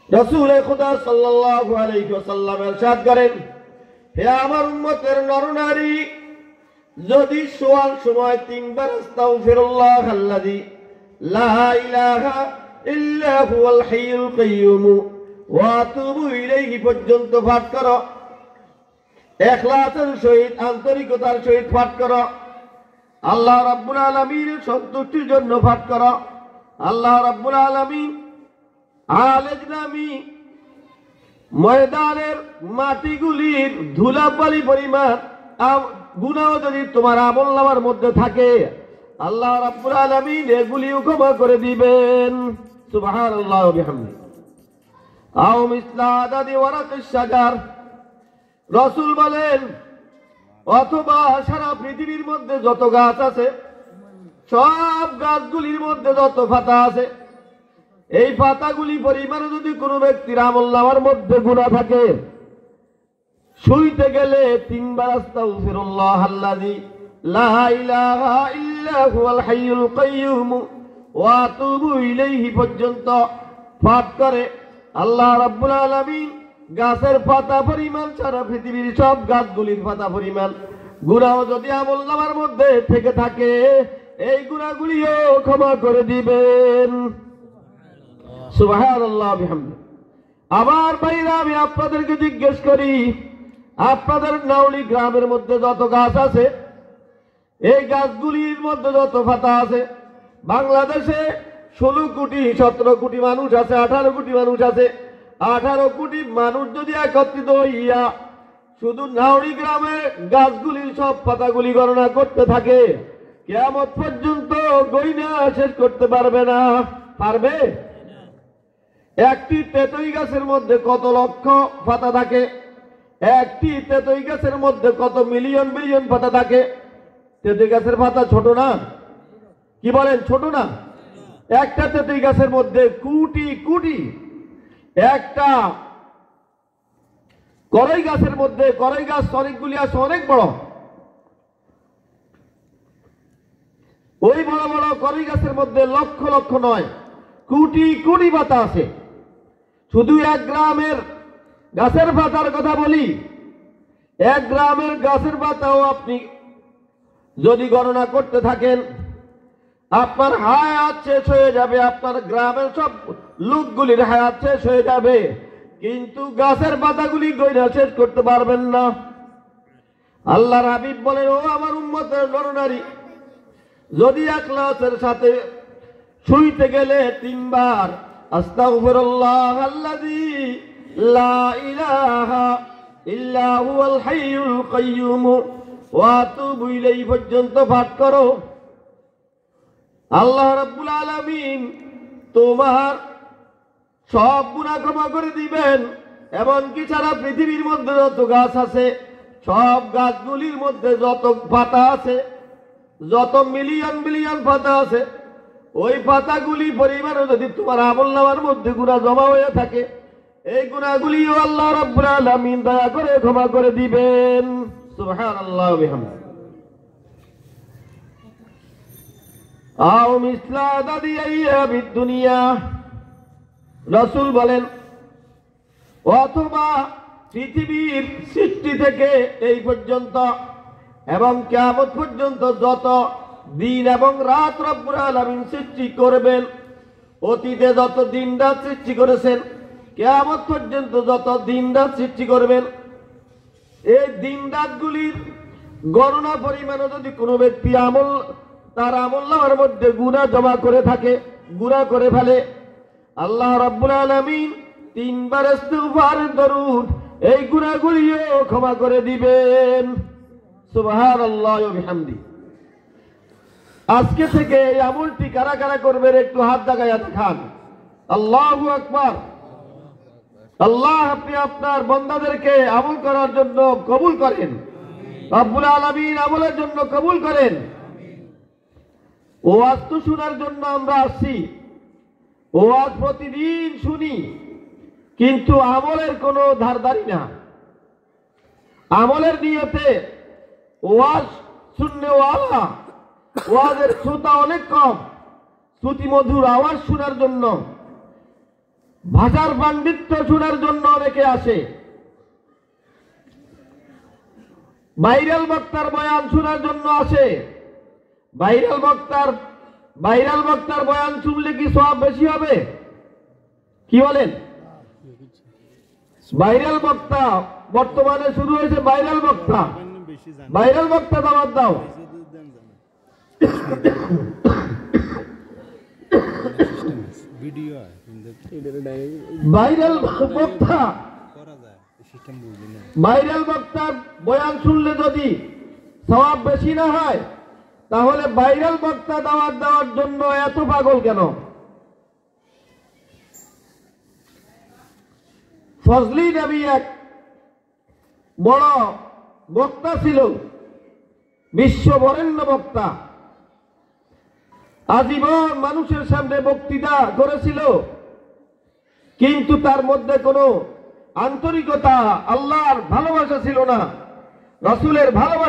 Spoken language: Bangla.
রাসূল খুদা সাল্লাল্লাহু আলাইহি ওয়াসাল্লাম ইরশাদ করেন, হে আমার উম্মতের নরনারী, যদি শোয়ার সময় তিনবার আস্তাগফিরুল্লাহ আল্লাযী লা ইলাহা ইল্লা হুয়াল হাইয়ুল কাইয়্যুম ওয়া আতুবু ইলাইহি পর্যন্ত পাঠ করো, ইখলাসের সহিত আন্তরিকতার সহিত পাঠ করো, আল্লাহ রাব্বুল আলামিনের সন্তুষ্টির জন্য পাঠ করো, আল্লাহ রাব্বুল আলামিন আলেজ নামী ময়দানের মাটিগুলির ধুলাবালি পরিমাণ গুনাহ যদি তোমার আমলনামার মধ্যে থাকে, আল্লাহ রাব্বুল আলামিন এগুলিও ক্ষমা করে দিবেন। সুবহানাল্লাহ ওয়া বিহামদিহি। আও মিসলা আদাদি ওয়ারাকিশ শাজার, রাসূল বলেন, অথবা সারা পৃথিবীর মধ্যে যত গাছ আছে, সব গাছগুলির মধ্যে যত পাতা আছে, এই পাতাগুলি পরিমাণে যদি কোনো ব্যক্তির আমলনামার মধ্যে গুনাহ থাকে, শুইতে গেলে তিনবার আস্তাগফিরুল্লাহ আল্লাযী লা ইলাহা ইল্লা হুয়াল হাইয়ুল কাইয়্যুম ওয়া আতুবু ইলাইহি পর্যন্ত পাঠ করে, আল্লাহ রাব্বুল আলামিন গাছের পাতা পরিমাণ সারা পৃথিবীর সব গাছগুলির পাতা পরিমাণ গুনাহ যদি আমলনামার মধ্যে থেকে থাকে, এই গুনাহগুলিও ক্ষমা করে দিবেন। সুবহানাল্লাহ বিহামদিহি। আবার ভাইরা, আমি আপনাদেরকে জিজ্ঞেস করি, আপনাদের নাউলি গ্রামের মধ্যে যত গাছ আছে, এই গাছগুলির মধ্যে যত পাতা আছে, বাংলাদেশে 16 কোটি 17 কোটি মানুষ আছে, 18 কোটি মানুষ আছে, 18 কোটি মানুষ যদি একত্রিত হইয়া শুধু নাউলি গ্রামে গাছগুলির সব পাতাগুলি গণনা করতে থাকে, কিয়ামত পর্যন্ত গণনা শেষ করতে পারবে না। পারবে? একটি তেতই গাছের মধ্যে কত লক্ষ পাতা থাকে, একটি তেতই গাছের মধ্যে কত মিলিয়ন মিলিয়ন পাতা থাকে। তেতই গাছের পাতা ছোট না? কি বলেন, ছোট না? একটা তেতই গাছের মধ্যে কোটি কোটি, একটা করই গাছের মধ্যে, করই গাছ অনেকগুলি আছে, অনেক বড়, ওই বড় বড় করই গাছের মধ্যে লক্ষ লক্ষ নয়, কোটি কোটি পাতা আছে। শুধু এক গ্রামের গাছের পাতার কথা বলি, এক গ্রামের গাছের পাতাও আপনি যদি গণনা করতে থাকেন, আপনার হায়াত শেষ হয়ে যাবে, আপনার গ্রামের সব লোকগুলির হায়াত শেষ হয়ে যাবে, কিন্তু গাছের পাতাগুলি গণনা শেষ করতে পারবেন না। আল্লাহর হাবিব বলেন, ও আমার উম্মতের নরনারী, যদি ইখলাসের সাথে শুইতে গেলে তিনবার আস্তাগফিরুল্লাহ আল্লাযী লা ইলাহা ইল্লা হুয়াল হাইয়ুল কাইয়্যুম ওয়া আতুবু ইলাইহি পর্যন্ত পাঠ করো, আল্লাহ রাব্বুল আলামিন তোমার সব গুনাহ ক্ষমা করে দিবেন। এমনকি সারা পৃথিবীর মধ্যে যত গাছ আছে, সব গাছগুলির মধ্যে যত পাতা আছে, যত মিলিয়ন মিলিয়ন পাতা আছে, ওই পাতাগুলি পরিমাণে যদি তোমার আমলনামার মধ্যে গুনাহ জমা হয়ে থাকে, এই গুনাহগুলিও আল্লাহ রাব্বুল আলামিন দয়া করে ক্ষমা করে দিবেন। সুবহানাল্লাহ ওয়া বিহামদিহি। আও মিসলা আদাদি আইয়ামিদ দুনিয়া, রাসূল বলেন, অথবা পৃথিবীর সৃষ্টি থেকে এই পর্যন্ত এবং কিয়ামত পর্যন্ত যত দিন এবং রাত রব্বুল আলামিন সৃষ্টি করবেন, অতীতে যত দিন রাত সৃষ্টি করেছেন, কিয়ামত পর্যন্ত যত দিন রাত সৃষ্টি করবেন, এই দিন রাতগুলির গণনা পরিমাণে যদি কোনো ব্যক্তি তার আমলনামার মধ্যে গুনাহ জমা করে থাকে, গুনাহ করে ফেলে, আল্লাহ রাব্বুল আলামিন তিনবার ইস্তিগফারের দরুদ এই গুনাহগুলিও ক্ষমা করে দিবেন। সুবহানাল্লাহ ওয়া বিহামদিহি। আজকে থেকে এই আমলটি কারা কারা করবেন একটু হাত জাগাইয়া দেখান। আল্লাহু আকবার। আল্লাহ আপনি আপনার বান্দাদেরকে আমল করার জন্য কবুল করেন, রব্বুল আলামিন আমলের জন্য কবুল করেন। ওয়াজ তো শোনার জন্য আমরা আসছি, ওয়াজ প্রতিদিন শুনি, কিন্তু আমলের কোনো ধারধারি না। আমলের নিয়তে ওয়াজ শুননেওয়ালা, ওয়াজের শ্রোতা অনেক কম, শ্রুতিমধুর আওয়াজ শোনার জন্য, ভাষার পাণ্ডিত্য শোনার জন্য অনেকে আসে। ভাইরাল বক্তার বয়ান শোনার জন্য আসে। ভাইরাল বক্তার বয়ান শুনলে কি সওয়াব বেশি হবে? কি বলেন? ভাইরাল বক্তা বর্তমানে শুরু হয়েছে। ভাইরাল বক্তা দাওয়াত দাও। ভাইরাল বক্তার বয়ান শুনলে যদি সওয়াব বেশি না হয়, তাহলে ভাইরাল বক্তা দাওয়াত দেওয়ার জন্য এত পাগল কেন? ফজলি নবী এক বড় বক্তা ছিল, বিশ্ব বরেণ্য বক্তা। আজীবন মানুষের সামনে বক্তৃতা করেছিল, কিন্তু তার মধ্যে কোনো আন্তরিকতা, আল্লাহর ভালোবাসা ছিল না, রাসূলের ভালোবাসা